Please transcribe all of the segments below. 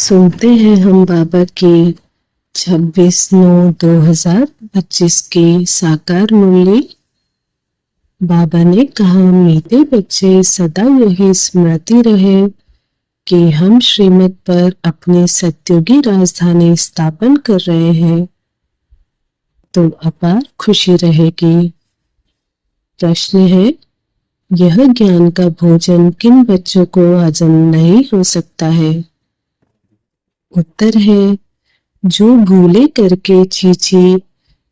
सुनते हैं हम बाबा की 26/9/2025 की साकार मुरली। बाबा ने कहा, मीठे बच्चे, सदा यही स्मृति रहे कि हम श्रीमत पर अपनी सत्युगी राजधानी स्थापन कर रहे हैं, तो अपार खुशी रहेगी। प्रश्न है, यह ज्ञान का भोजन किन बच्चों को हजम नहीं हो सकता है? उत्तर है, जो भूले करके चीची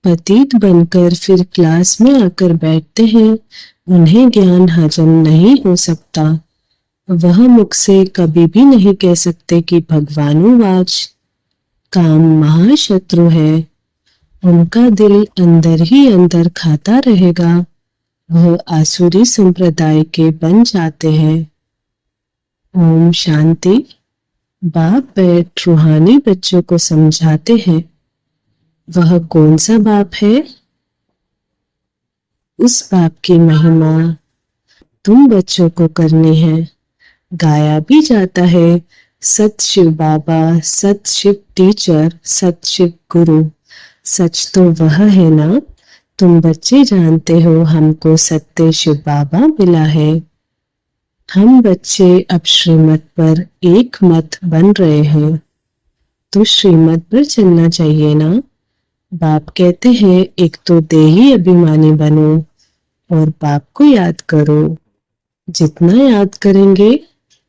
पतित बनकर फिर क्लास में आकर बैठते हैं, उन्हें ज्ञान हजम नहीं हो सकता। वह मुख से कभी भी नहीं कह सकते कि भगवानुवाच। काम महाशत्रु है, उनका दिल अंदर ही अंदर खाता रहेगा। वह आसुरी संप्रदाय के बन जाते हैं। ओम शांति। बाप बैठ रूहानी बच्चों को समझाते हैं। वह कौन सा बाप है? उस बाप की महिमा तुम बच्चों को करनी है। गाया भी जाता है, सत शिव बाबा, सत शिव टीचर, सत शिव गुरु। सच तो वह है ना, तुम बच्चे जानते हो हमको सत्य शिव बाबा मिला है। हम बच्चे अब श्रीमत पर एक मत बन रहे हैं, तो श्रीमत पर चलना चाहिए ना। बाप कहते हैं, एक तो देही अभिमानी बनो और बाप को याद करो। जितना याद करेंगे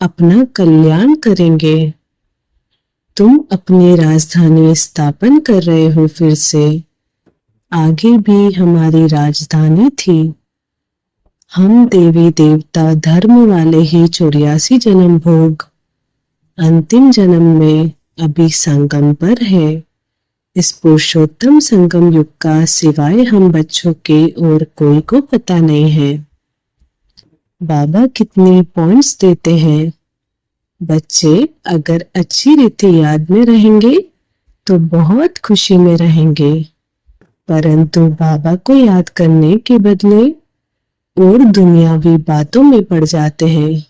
अपना कल्याण करेंगे। तुम अपनी राजधानी स्थापन कर रहे हो फिर से। आगे भी हमारी राजधानी थी। हम देवी देवता धर्म वाले ही 84 जन्म भोग अंतिम जन्म में अभी संगम पर है। इस पुरुषोत्तम संगम युग का सिवाय हम बच्चों के और कोई को पता नहीं है। बाबा कितनी पॉइंट्स देते हैं। बच्चे अगर अच्छी रीति याद में रहेंगे तो बहुत खुशी में रहेंगे, परंतु बाबा को याद करने के बदले और दुनियावी बातों में पड़ जाते हैं।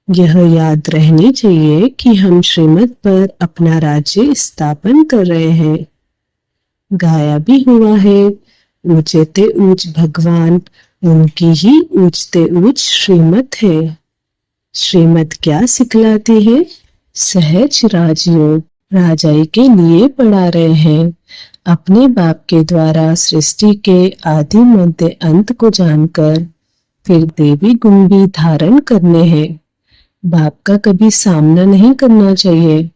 यह याद रहनी चाहिए कि हम श्रीमत पर अपना राज्य स्थापन कर रहे हैं। गाया भी हुआ है, ऊंचते ऊंच भगवान, उनकी ही ऊंचते ऊंच श्रीमत है। श्रीमत क्या सिखलाती है? सहज राजयोग। राजाई के लिए पढ़ा रहे हैं। अपने बाप के द्वारा सृष्टि के आदि मध्य अंत को जानकर फिर देवी गुण भी धारण करने हैं। बाप का कभी सामना नहीं करना चाहिए।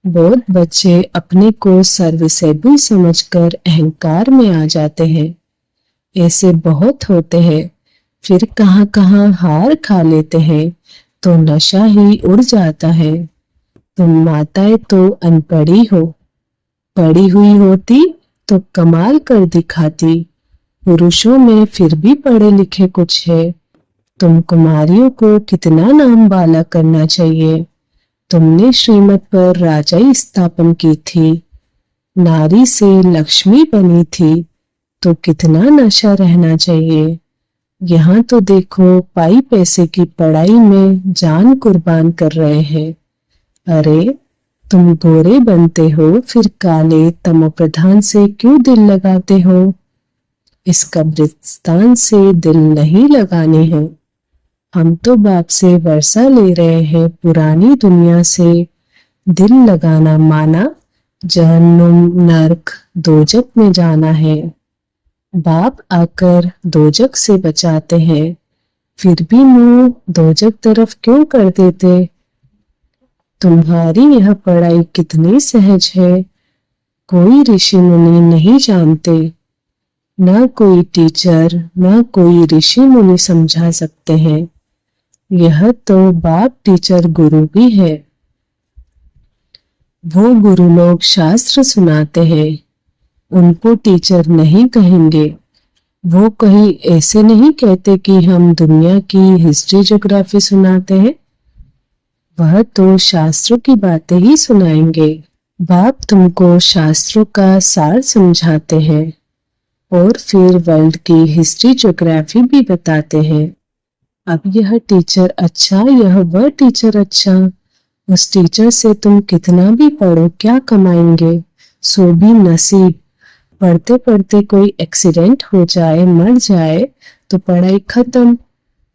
बहुत बच्चे अपने को सर्वसेबुल समझकर अहंकार में आ जाते हैं। ऐसे बहुत होते हैं, फिर कहाँ कहाँ हार खा लेते हैं तो नशा ही उड़ जाता है। तुम माताएं तो अनपढ़ी हो, पढ़ी हुई होती तो कमाल कर दिखाती। पुरुषों में फिर भी पढ़े लिखे कुछ है। तुम कुमारियों को कितना नाम वाला करना चाहिए। तुमने श्रीमत पर राजाई स्थापन की थी, नारी से लक्ष्मी बनी थी, तो कितना नशा रहना चाहिए। यहाँ तो देखो, पाई पैसे की पढ़ाई में जान कुर्बान कर रहे हैं। अरे तुम गोरे बनते हो, फिर काले तमोप्रधान से क्यों दिल लगाते हो? इस कब्रिस्तान से दिल नहीं लगाने हैं। हम तो बाप से वर्षा ले रहे हैं। पुरानी दुनिया से दिल लगाना माना जहन्नुम, नर्क, दोजक में जाना है। बाप आकर दोजक से बचाते हैं, फिर भी मुंह दोजक तरफ क्यों कर देते? तुम्हारी यह पढ़ाई कितनी सहज है, कोई ऋषि मुनि नहीं जानते। ना कोई टीचर, ना कोई ऋषि मुनि समझा सकते हैं। यह तो बाप टीचर गुरु भी है। वो गुरु लोग शास्त्र सुनाते हैं, उनको टीचर नहीं कहेंगे। वो कहीं ऐसे नहीं कहते कि हम दुनिया की हिस्ट्री ज्योग्राफी सुनाते हैं। वह तो शास्त्रों की बातें ही सुनाएंगे। बाप तुमको शास्त्रों का सार समझाते हैं और फिर वर्ल्ड की हिस्ट्री ज्योग्राफी भी बताते हैं। अब यह टीचर अच्छा, यह वह टीचर अच्छा, उस टीचर से तुम कितना भी पढ़ो क्या कमाएंगे, सो भी नसीब। पढ़ते पढ़ते कोई एक्सीडेंट हो जाए, मर जाए तो पढ़ाई खत्म।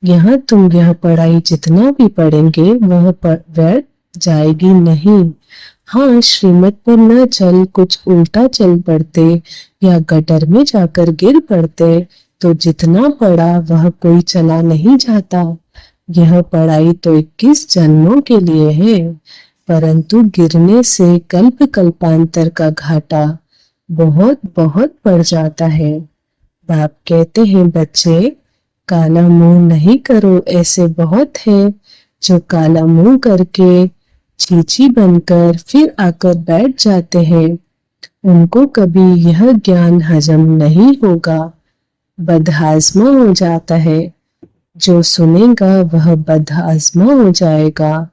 यहाँ तुम यह पढ़ाई जितना भी पढ़ेंगे वह व्यर्थ जाएगी नहीं। हाँ, श्रीमत पर न चल कुछ उल्टा चल पड़ते या गटर में जाकर गिर पड़ते तो जितना पढ़ा वह कोई चला नहीं जाता। यह पढ़ाई तो 21 जन्मों के लिए है, परंतु गिरने से कल्प कल्पांतर का घाटा बहुत बहुत बढ़ जाता है। बाप कहते हैं, बच्चे काला मुंह नहीं करो, ऐसे बहुत है जो काला मुंह करके चीची बनकर फिर आकर बैठ जाते हैं। उनको कभी यह ज्ञान हजम नहीं होगा, बदहाजमा हो जाता है। जो सुनेगा वह बदहाजमा हो जाएगा,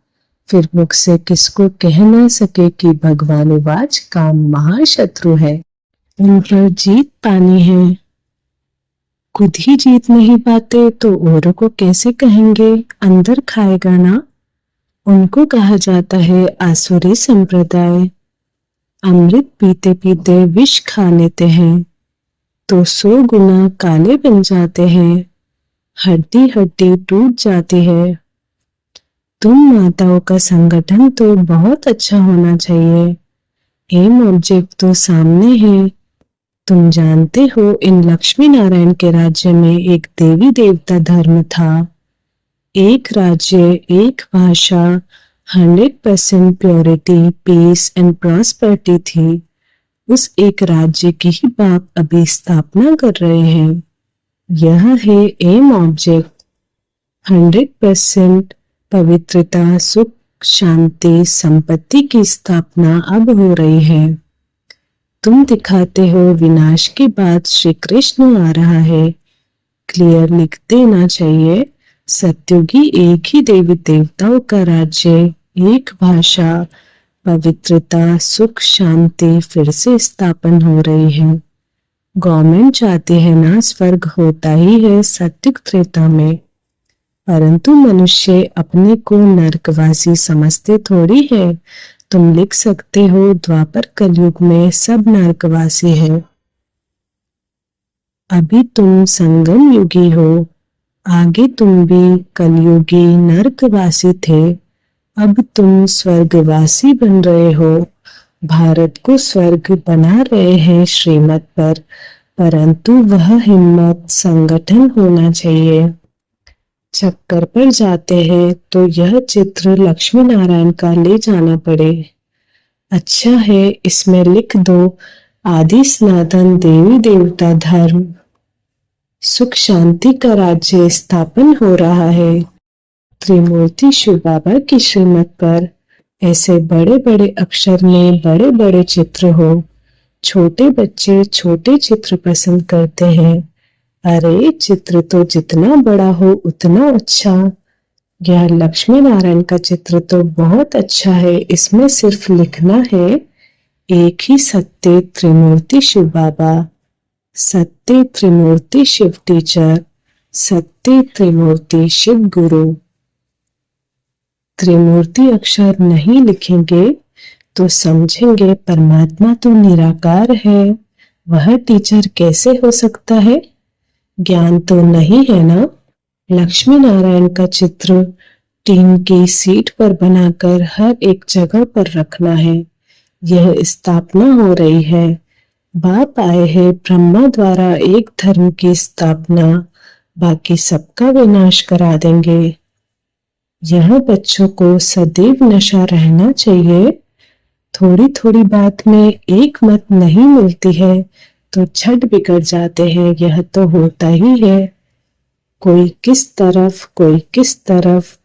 फिर मुख से किसको कह ना सके कि भगवानुवाच काम महाशत्रु है। उन पर जीत पानी है, खुद ही जीत नहीं पाते तो औरों को कैसे कहेंगे, अंदर खाएगा ना। उनको कहा जाता है आसुरी संप्रदाय। अमृत पीते पीते विष खा लेते हैं तो 100 गुना काले बन जाते हैं, हड्डी हड्डी टूट जाती है। तुम माताओं का संगठन तो बहुत अच्छा होना चाहिए। एम ऑब्जेक्ट तो सामने है। तुम जानते हो इन लक्ष्मी नारायण के राज्य में एक देवी देवता धर्म था। एक राज्य, एक भाषा, 100% प्योरिटी, पीस एंड प्रॉस्पेरिटी थी। उस एक राज्य की ही बाप अभी स्थापना कर रहे हैं। यह है एम ऑब्जेक्ट। 100% पवित्रता, सुख, शांति, संपत्ति की स्थापना अब हो रही है। तुम दिखाते हो विनाश के बाद श्री कृष्ण आ रहा है। क्लियर लिख देना चाहिए, सत्युगी एक ही देवी देवताओं का राज्य, एक भाषा, पवित्रता, सुख, शांति फिर से स्थापन हो रही है। गवर्नमेंट चाहती है ना स्वर्ग होता ही है सत्युग त्रेता में, परंतु मनुष्य अपने को नरकवासी समझते थोड़ी है। तुम लिख सकते हो द्वापर कलयुग में सब नरकवासी है। अभी तुम संगम युगी हो, आगे तुम भी कलयुगी नरकवासी थे, अब तुम स्वर्गवासी बन रहे हो। भारत को स्वर्ग बना रहे हैं श्रीमत पर, परंतु वह हिम्मत संगठन होना चाहिए। चक्कर पर जाते हैं तो यह चित्र लक्ष्मी नारायण का ले जाना पड़े। अच्छा है, इसमें लिख दो आदि सनातन देवी देवता धर्म, सुख शांति का राज्य स्थापन हो रहा है। त्रिमूर्ति शिव बाबा की श्रीमत पर ऐसे बड़े बड़े अक्षर में बड़े बड़े चित्र हो। छोटे बच्चे छोटे चित्र पसंद करते हैं। अरे चित्र तो जितना बड़ा हो उतना अच्छा। यह लक्ष्मी नारायण का चित्र तो बहुत अच्छा है। इसमें सिर्फ लिखना है एक ही सत्य त्रिमूर्ति शिव बाबा, सत्य त्रिमूर्ति शिव टीचर, सत्य त्रिमूर्ति शिव गुरु। त्रिमूर्ति अक्षर नहीं लिखेंगे तो समझेंगे परमात्मा तो निराकार है, वह टीचर कैसे हो सकता है। ज्ञान तो नहीं है ना। लक्ष्मी नारायण का चित्र टीन की सीट पर बनाकर हर एक जगह पर रखना है। यह स्थापना हो रही है। बाप आए हैं ब्रह्मा द्वारा एक धर्म की स्थापना, बाकी सबका विनाश करा देंगे। यह बच्चों को सदैव नशा रहना चाहिए। थोड़ी थोड़ी बात में एक मत नहीं मिलती है तो झट बिगड़ जाते हैं। यह तो होता ही है, कोई किस तरफ कोई किस तरफ,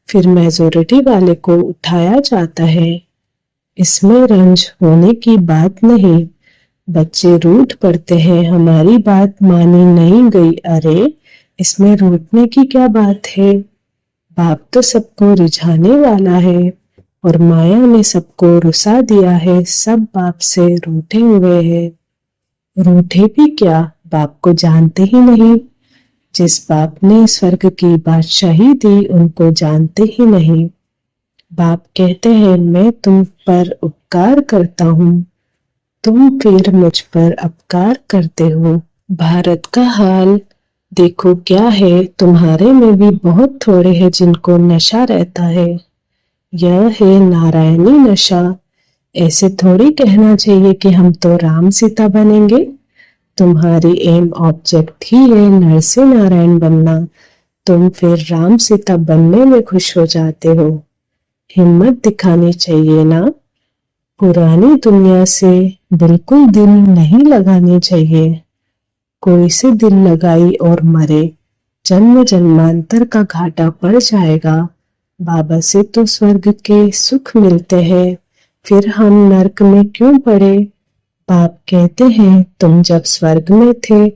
फिर मेजोरिटी वाले को उठाया जाता है। इसमें रंज होने की बात नहीं। बच्चे रूठ पड़ते हैं, हमारी बात मानी नहीं गई। अरे इसमें रूठने की क्या बात है। बाप तो सबको रिझाने वाला है और माया ने सबको रुसा दिया है। सब बाप से रूठे हुए हैं। रूठे भी क्या, बाप को जानते ही नहीं। जिस बाप ने स्वर्ग की बादशाही दी उनको जानते ही नहीं। बाप कहते हैं मैं तुम पर उपकार करता हूँ, तुम फिर मुझ पर अपकार करते हो। भारत का हाल देखो क्या है, तुम्हारे में भी बहुत थोड़े हैं जिनको नशा रहता है। यह है नारायणी नशा। ऐसे थोड़ी कहना चाहिए कि हम तो राम सीता बनेंगे। तुम्हारी एम ऑब्जेक्ट ही है नर से नारायण बनना, तुम फिर राम सीता बनने में खुश हो जाते हो। हिम्मत दिखानी चाहिए ना। पुरानी दुनिया से बिल्कुल दिल नहीं लगानी चाहिए। कोई से दिल लगाई और मरे, जन्म जन्मांतर का घाटा पड़ जाएगा। बाबा से तो स्वर्ग के सुख मिलते हैं, फिर हम नरक में क्यों पड़े। बाप कहते हैं तुम जब स्वर्ग में थे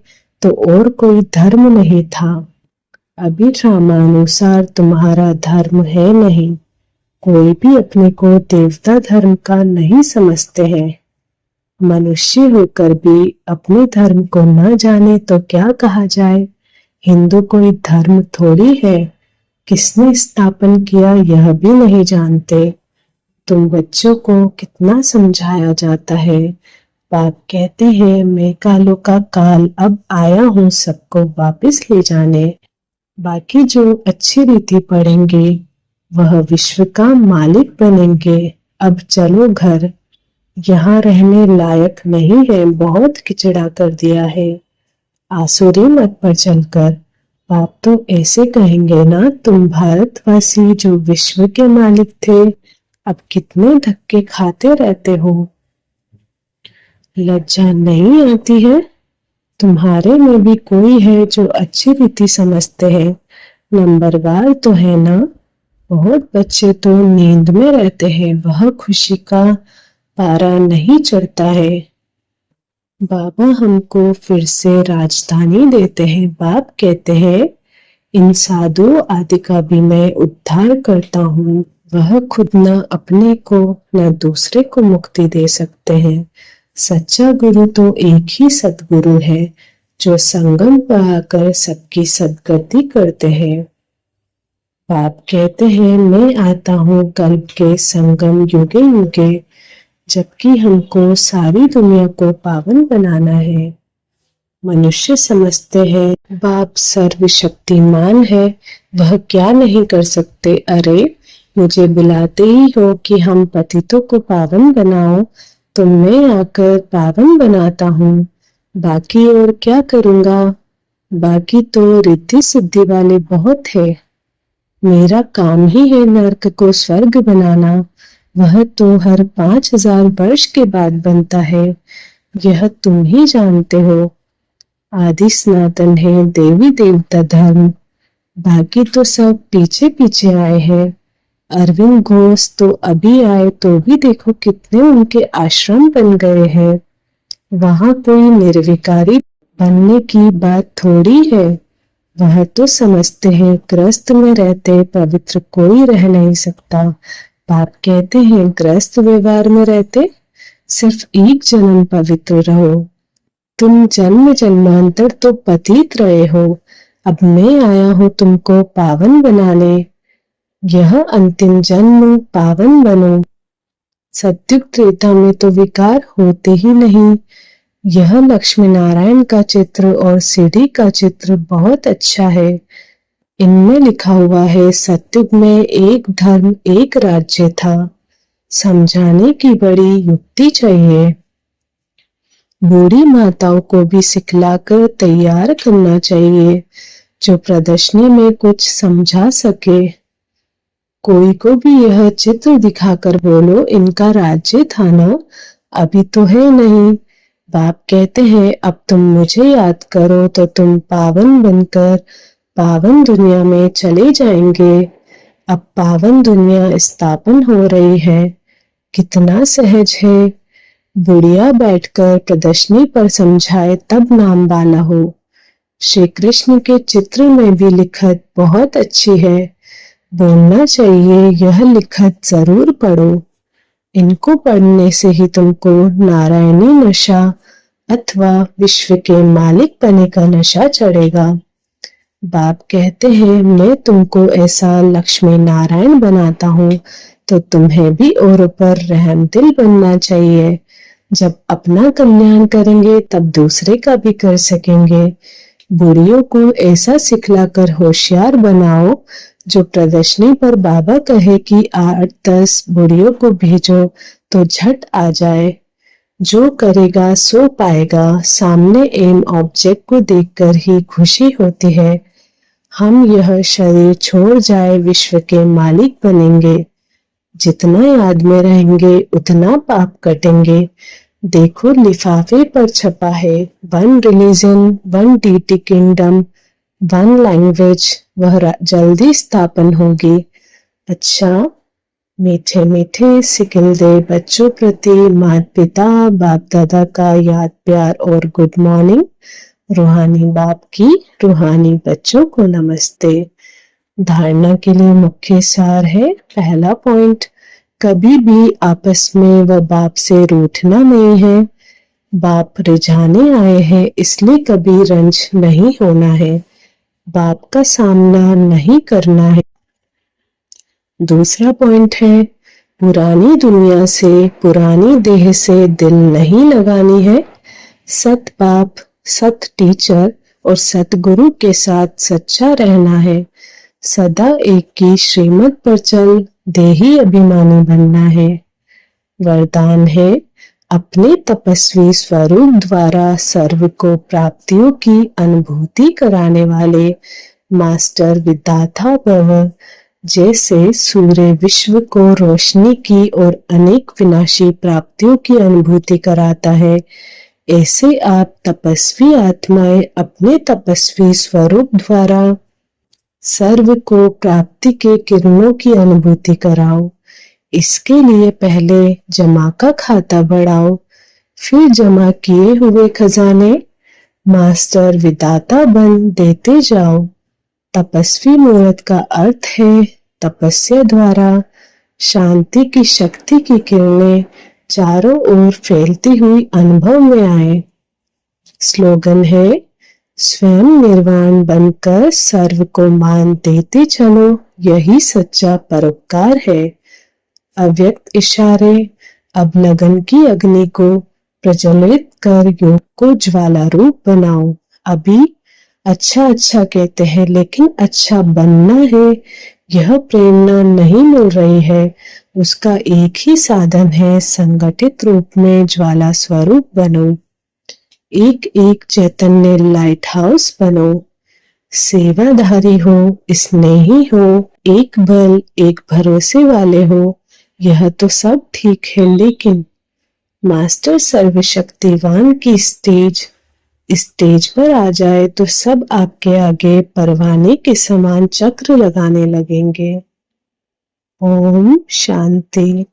तो और कोई धर्म नहीं था, अभी ड्रामानुसार तुम्हारा धर्म है नहीं। कोई भी अपने को देवता धर्म का नहीं समझते हैं। मनुष्य होकर भी अपने धर्म को न जाने तो क्या कहा जाए। हिंदू कोई धर्म थोड़ी है, किसने स्थापन किया यह भी नहीं जानते। तुम बच्चों को कितना समझाया जाता है। बाप कहते हैं मैं कालों का काल अब आया हूँ सबको वापस ले जाने। बाकी जो अच्छी रीति पढ़ेंगे वह विश्व का मालिक बनेंगे। अब चलो घर, यहाँ रहने लायक नहीं है, बहुत किचड़ा कर दिया है। आसुरी मत पर चलकर। बाप तो ऐसे कहेंगे ना, तुम भारतवासी जो विश्व के मालिक थे अब कितने धक्के खाते रहते हो। लज्जा नहीं आती है। तुम्हारे में भी कोई है जो अच्छी रीति समझते हैं, नंबरवार तो है ना। बहुत बच्चे तो नींद में रहते हैं, वह खुशी का पारा नहीं चढ़ता है। बाबा हमको फिर से राजधानी देते हैं। बाप कहते हैं इन साधु आदि का भी मैं उद्धार करता हूँ। वह खुद न अपने को न दूसरे को मुक्ति दे सकते हैं। सच्चा गुरु तो एक ही सतगुरु है जो संगम पर आकर सबकी सदगति करते हैं। बाप कहते हैं मैं आता हूँ कल्प के संगम युगे युगे, जबकि हमको सारी दुनिया को पावन बनाना है। मनुष्य समझते हैं बाप सर्वशक्तिमान है, वह क्या नहीं कर सकते। अरे मुझे बुलाते ही हो कि हम पतितों को पावन बनाओ, तो मैं आकर पावन बनाता हूँ। बाकी और क्या करूँगा, बाकी तो रिद्धि सिद्धि वाले बहुत है। मेरा काम ही है नरक को स्वर्ग बनाना, वह तो हर 5000 वर्ष के बाद बनता है, यह तुम ही जानते हो। आदि सनातन है देवी देवता धर्म, बाकी तो सब पीछे पीछे आए हैं। अरविंद घोष तो अभी आए तो भी देखो कितने उनके आश्रम बन गए हैं। वहां कोई निर्विकारी बनने की बात थोड़ी है। वह तो समझते हैं ग्रस्त में रहते पवित्र कोई रह नहीं सकता। बाप कहते हैं ग्रस्त व्यवहार में रहते सिर्फ एक जन्म पवित्र रहो। तुम जन्म जन्मांतर तो पतित रहे हो, अब मैं आया हूँ तुमको पावन बनाने। यह अंतिम जन्म पावन बनो। सत्युग त्रेता में तो विकार होते ही नहीं। यह लक्ष्मी नारायण का चित्र और सीढ़ी का चित्र बहुत अच्छा है। इनमें लिखा हुआ है सत्युग में एक धर्म एक राज्य था। समझाने की बड़ी युक्ति चाहिए। बूढ़ी माताओं को भी सिखलाकर तैयार करना चाहिए जो प्रदर्शनी में कुछ समझा सके। कोई को भी यह चित्र दिखाकर बोलो इनका राज्य था ना, अभी तो है नहीं। बाप कहते हैं अब तुम मुझे याद करो तो तुम पावन बनकर पावन दुनिया में चले जाएंगे। अब पावन दुनिया स्थापन हो रही है, कितना सहज है। बुढ़िया बैठकर प्रदर्शनी पर समझाए तब नाम वाला हो। श्री कृष्ण के चित्र में भी लिखत बहुत अच्छी है, बोलना चाहिए यह लिखत जरूर पढ़ो। इनको पढ़ने से ही तुमको नारायणी नशा अथवा विश्व के मालिक बनने का नशा चढ़ेगा। बाप कहते हैं मैं तुमको ऐसा लक्ष्मी नारायण बनाता हूँ तो तुम्हें भी औरों पर रहमदिल बनना चाहिए। जब अपना कल्याण करेंगे तब दूसरे का भी कर सकेंगे। बुढ़ियों को ऐसा सिखलाकर होशियार बनाओ जो प्रदर्शनी पर बाबा कहे कि 8-10 बुढ़ियों को भेजो तो झट आ जाए। जो करेगा सो पाएगा। सामने एम ऑब्जेक्ट को देखकर ही खुशी होती है। हम यह शरीर छोड़ जाए विश्व के मालिक बनेंगे। जितना याद में रहेंगे उतना पाप कटेंगे। देखो लिफाफे पर छपा है, 1 रिलीजन 1 डीटी किंगडम 1 लैंग्वेज। वह जल्दी स्थापन होगी। अच्छा, मीठे मीठे सिकिल दे बच्चों प्रति माता पिता बाप दादा का याद प्यार और गुड मॉर्निंग। रूहानी बाप की रूहानी बच्चों को नमस्ते। धारणा के लिए मुख्य सार है। पहला पॉइंट, कभी भी आपस में व बाप से रूठना नहीं है। बाप रिझाने आए हैं इसलिए कभी रंज नहीं होना है। बाप का सामना नहीं करना है। दूसरा पॉइंट है, पुरानी दुनिया से पुरानी देह से दिल नहीं लगानी है। सत बाप, सत टीचर और सतगुरु के साथ सच्चा रहना है। सदा एक की श्रीमत पर चल, देही अभिमानी बनना है। वरदान है, अपने तपस्वी स्वरूप द्वारा सर्व को प्राप्तियों की अनुभूति कराने वाले मास्टर विदाता भव। जैसे सूर्य विश्व को रोशनी की और अनेक विनाशी प्राप्तियों की अनुभूति कराता है, ऐसे आप तपस्वी आत्माएं अपने तपस्वी स्वरूप द्वारा सर्व को प्राप्ति के किरणों की अनुभूति कराओ। इसके लिए पहले जमा का खाता बढ़ाओ, फिर जमा किए हुए खजाने मास्टर विदाता बन देते जाओ। तपस्वी मूर्त का अर्थ है तपस्या द्वारा शांति की शक्ति की किरणें चारों ओर फैलती हुई अनुभव में आए। स्लोगन है, स्वयं निर्वाण बनकर सर्व को मान देते चलो, यही सच्चा परोपकार है। अव्यक्त इशारे, अब लगन की अग्नि को प्रज्वलित कर योग को ज्वाला रूप बनाओ। अभी अच्छा अच्छा कहते हैं लेकिन अच्छा बनना है, यह प्रेरणा नहीं मिल रही है। उसका एक ही साधन है, संगठित रूप में ज्वाला स्वरूप बनो। एक एक चैतन्य लाइट हाउस बनो। सेवाधारी हो, स्नेही हो, एक बल एक भरोसे वाले हो। यह तो सब ठीक है लेकिन मास्टर सर्वशक्तिवान की स्टेज पर आ जाए तो सब आपके आगे परवाने के समान चक्र लगाने लगेंगे। ओम शांति।